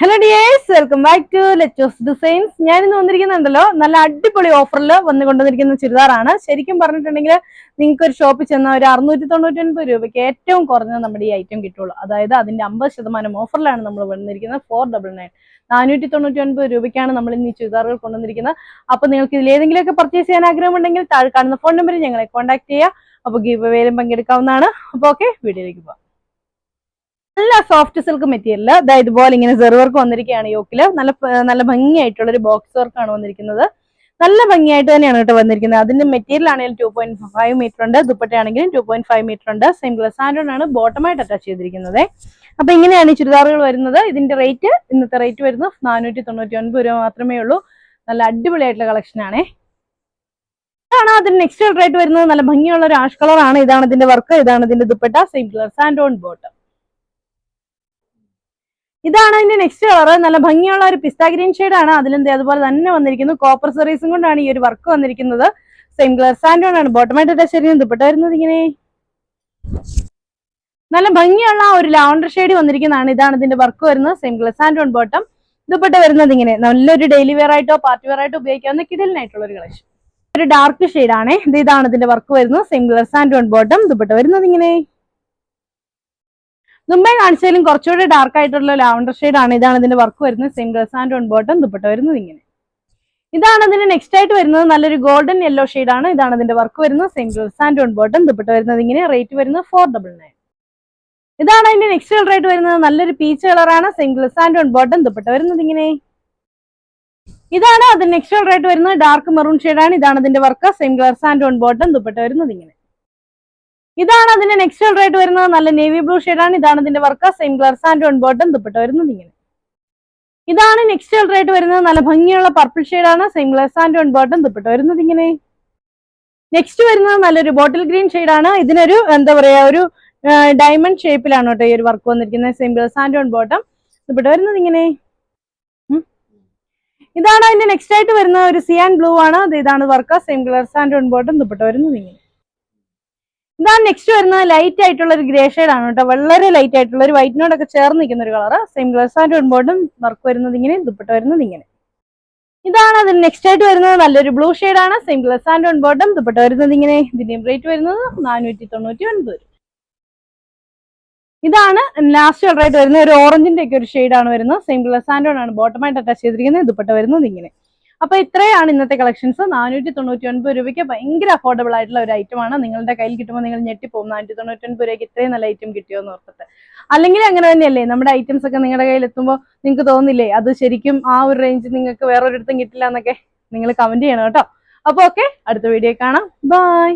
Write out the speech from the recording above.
Hello dears, welcome back to Lettos designs. ഞാനിന്ന് വന്നിരിക്കുന്നുണ്ടല്ലോ നല്ല അടിപൊളി ഓഫറിൽ വന്നുകൊണ്ടിരിക്കുന്ന ചുരിദാറാണ്. ശരിക്കും പറഞ്ഞിട്ടുണ്ടെങ്കിൽ നിങ്ങൾക്ക് ഒരു ഷോപ്പിൽ ചെന്ന ഒരു 699 രൂപയ്ക്ക് ഏറ്റവും കുറഞ്ഞത് നമ്മുടെ ഈ ഐറ്റം കിട്ടുള്ളൂ. അതായത് അതിന്റെ 50% ഓഫറിലാണ് നമ്മൾ വന്നിരിക്കുന്നത്. 499 499 രൂപയ്ക്കാണ് നമ്മൾ ഇന്ന് ഈ ചുരിദാറുകൾ കൊണ്ടുവന്നിരിക്കുന്നത്. അപ്പൊ നിങ്ങൾക്ക് ഇതിൽ ഏതെങ്കിലുമൊക്കെ പർച്ചേസ് ചെയ്യാൻ ആഗ്രഹമുണ്ടെങ്കിൽ താഴെ കാണുന്ന ഫോൺ നമ്പറിൽ ഞങ്ങളെ കോൺടാക്ട് ചെയ്യുക. അപ്പൊ ഗീവ് അവേയിലും പങ്കെടുക്കാവുന്നതാണ്. അപ്പൊ ഓക്കെ, വീഡിയോയിലേക്ക് പോകാം. നല്ല സോഫ്റ്റ് സിൽക്ക് മെറ്റീരിയൽ ഇതുപോലെ ഇങ്ങനെ സെറി വർക്ക് വന്നിരിക്കുകയാണ്. യോക്കില് നല്ല ഭംഗിയായിട്ടുള്ള ഒരു ബോക്സ് വർക്കാണ് വന്നിരിക്കുന്നത്. നല്ല ഭംഗിയായിട്ട് തന്നെയാണ് കേട്ടോ വന്നിരിക്കുന്നത്. അതിന്റെ മെറ്റീരിയൽ ആണെങ്കിലും 2.5 മീറ്റർ ഉണ്ട്, ദുപ്പട്ടയാണെങ്കിലും 2.5 മീറ്റർ ഉണ്ട്. സെയിം ഗ്ലാസ് ആണ് ബോട്ടമായിട്ട് അറ്റാച്ച് ചെയ്തിരിക്കുന്നത്. അപ്പൊ ഇങ്ങനെയാണ് ഈ ചുരിദാറുകൾ വരുന്നത്. ഇതിന്റെ റേറ്റ്, ഇന്നത്തെ റേറ്റ് വരുന്നത് 499 രൂപ മാത്രമേ ഉള്ളൂ. നല്ല അടിപൊളിയായിട്ടുള്ള കളക്ഷൻ ആണേ. ഇതാണ് അതിന്റെ നെക്സ്റ്റ് റേറ്റ് വരുന്നത്. നല്ല ഭംഗിയുള്ള ഒരു ആഷ് കളർ ആണ്. ഇതാണ് ഇതിന്റെ വർക്ക്, ഇതാണ് ഇതിന്റെ dupatta. Same colour sand on bottom. ഇതാണ് അതിന്റെ നെക്സ്റ്റ് കളർ. നല്ല ഭംഗിയുള്ള ഒരു പിസ്ത ഗ്രീൻ ഷെയ്ഡ് ആണ്. അതിലെന്ത് അതുപോലെ തന്നെ വന്നിരിക്കുന്നു. കോപ്പർ സെറീസും കൊണ്ടാണ് ഈ ഒരു വർക്ക് വന്നിരിക്കുന്നത്. സെയിം കളർ സാൻഡോൺ ആണ് ബോട്ടമായിട്ട് അറ്റാച്ച് ചെയ്തിരിക്കുന്നത്. ദുപ്പട്ട വരുന്നത് ഇങ്ങനെ നല്ല ഭംഗിയുള്ള ഒരു ലാവണ്ടർ ഷെയ്ഡ് വന്നിരിക്കുന്നതാണ്. ഇതാണ് ഇതിന്റെ വർക്ക് വരുന്നത്. Same colour santoon bottom. Dupatta വരുന്നത് ഇങ്ങനെ നല്ലൊരു ഡെയിലി വെയർ ആയിട്ടോ പാർട്ടി വെയർ ആയിട്ടോ ഉപയോഗിക്കാവുന്ന കിടലിനായിട്ടുള്ള ഒരു കളക്ഷൻ. ഒരു ഡാർക്ക് ഷെയ്ഡ് ആണ്. ഇതാണ് ഇതിന്റെ വർക്ക് വരുന്നത്. Same colour santoon bottom. Dupatta വരുന്നത് ഇങ്ങനെ മുമ്പേ കാണിച്ചാലും കുറച്ചുകൂടി ഡാർക്ക് ആയിട്ടുള്ള ലാവണ്ടർ ഷെയ്ഡ് ആണ്. ഇതാണ് ഇതിന്റെ വർക്ക് വരുന്നത്. Same colour sand on bottom. Dupatta വരുന്നത് ഇങ്ങനെ. ഇതാണ് ഇതിന്റെ നെക്സ്റ്റ് ആയിട്ട് വരുന്നത്. നല്ലൊരു ഗോൾഡൻ യെല്ലോ ഷെയ്ഡ് ആണ്. ഇതാണ് ഇതിന്റെ വർക്ക് വരുന്നത്. Same colour sand on bottom. Dupatta വരുന്നത് ഇങ്ങനെ. റേറ്റ് വരുന്നത് 499. ഇതാണ് അതിന്റെ നെക്സ്റ്റ് കളർ ആയിട്ട് വരുന്നത്. നല്ലൊരു പീച്ച് കളറാണ്. Same colour sand on bottom. Dupatta വരുന്നത് ഇങ്ങനെ. ഇതാണ് അതിന്റെ നെക്സ്റ്റ് കളർ ആയിട്ട് വരുന്നത്. ഡാർക്ക് മെറൂൺ ഷെയ്ഡ് ആണ്. ഇതാണ് ഇതിന്റെ work. Same colour sand on bottom. Dupatta വരുന്നത് ഇങ്ങനെ. ഇതാണ് അതിന്റെ നെക്സ്റ്റ് കളർ ആയിട്ട് വരുന്നത്. നല്ല നേവി ബ്ലൂ ഷെയ്ഡ് ആണ്. ഇതാണ് ഇതിന്റെ work. Same colour sand on bottom. Dupatta വരുന്നത് ഇങ്ങനെ. ഇതാണ് നെക്സ്റ്റ് കളർ ആയിട്ട് വരുന്നത്. നല്ല ഭംഗിയുള്ള പർപ്പിൾ ഷെയ്ഡ് ആണ്. Same colour sand on bottom. Dupatta വരുന്നത് ഇങ്ങനെ. നെക്സ്റ്റ് വരുന്നത് നല്ലൊരു ബോട്ടിൽ ഗ്രീൻ ഷെയ്ഡ് ആണ്. ഇതിനൊരു എന്താ പറയാ, ഒരു ഡയമണ്ട് ഷേപ്പിലാണ് കേട്ടോ ഈ ഒരു വർക്ക് വന്നിരിക്കുന്നത്. Same colour sand on bottom. Dupatta വരുന്നത് ഇങ്ങനെ. ഇതാണ് അതിന്റെ നെക്സ്റ്റ് ആയിട്ട് വരുന്നത്. ഒരു സിയാൻ ബ്ലൂ ആണ്. ഇതാണ് work. Same colour sand on bottom. Dupatta വരുന്നത് ഇങ്ങനെ. ഇതാണ് നെക്സ്റ്റ് വരുന്നത്. ലൈറ്റ് ആയിട്ടുള്ള ഒരു ഗ്രേ ഷെയ്ഡ് ആണ് കേട്ടോ. വളരെ ലൈറ്റ് ആയിട്ടുള്ള ഒരു വൈറ്റിനോടൊക്കെ ചേർന്ന് നിൽക്കുന്ന ഒരു colour. Same colour sand on bottom. Work വരുന്നത് ഇങ്ങനെ. ദുപ്പട്ട വരുന്നത് ഇങ്ങനെ. ഇതാണ് അതിന് നെക്സ്റ്റ് ആയിട്ട് വരുന്നത്. നല്ലൊരു ബ്ലൂ ഷെയ്ഡ് ആണ്. Same colour sand on bottom. Dupatta വരുന്നത് ഇങ്ങനെ. ഇതിന്റെയും റേറ്റ് വരുന്നത് 499. ഇതാണ് ലാസ്റ്റ് കളർ ആയിട്ട് വരുന്നത്. ഒരു ഓറഞ്ചിന്റെ ഒക്കെ ഒരു ഷെയ്ഡ് ആണ് വരുന്നത്. സെയിം കളർ സാൻഡ് ഓൺ ആണ് ബോട്ടമായിട്ട് അറ്റാച്ച് ചെയ്തിരിക്കുന്നത്. ദുപ്പട്ട വരുന്നത് ഇങ്ങനെ. അപ്പൊ ഇത്രയാണ് ഇന്നത്തെ കളക്ഷൻസ്. 499 രൂപയ്ക്ക് ഭയങ്കര അഫോർഡബിൾ ആയിട്ടുള്ള ഒരു ഐറ്റം ആണ്. നിങ്ങളുടെ കയ്യിൽ കിട്ടുമ്പോൾ നിങ്ങൾ ഞെട്ടിപ്പോകും. 499 രൂപയ്ക്ക് ഇത്രയും നല്ല ഐറ്റം കിട്ടിയോ എന്ന് ഓർത്തിട്ട്. അല്ലെങ്കിൽ അങ്ങനെ തന്നെയല്ലേ, നമ്മുടെ ഐറ്റംസ് ഒക്കെ നിങ്ങളുടെ കയ്യിൽ എത്തുമ്പോൾ നിങ്ങൾക്ക് തോന്നില്ലേ അത് ശരിക്കും ആ ഒരു റേഞ്ച് നിങ്ങൾക്ക് വേറൊരിടത്തും കിട്ടില്ല എന്നൊക്കെ. നിങ്ങൾ കമന്റ് ചെയ്യണം കേട്ടോ. അപ്പൊ ഓക്കെ, അടുത്ത വീഡിയോ കാണാം. ബൈ.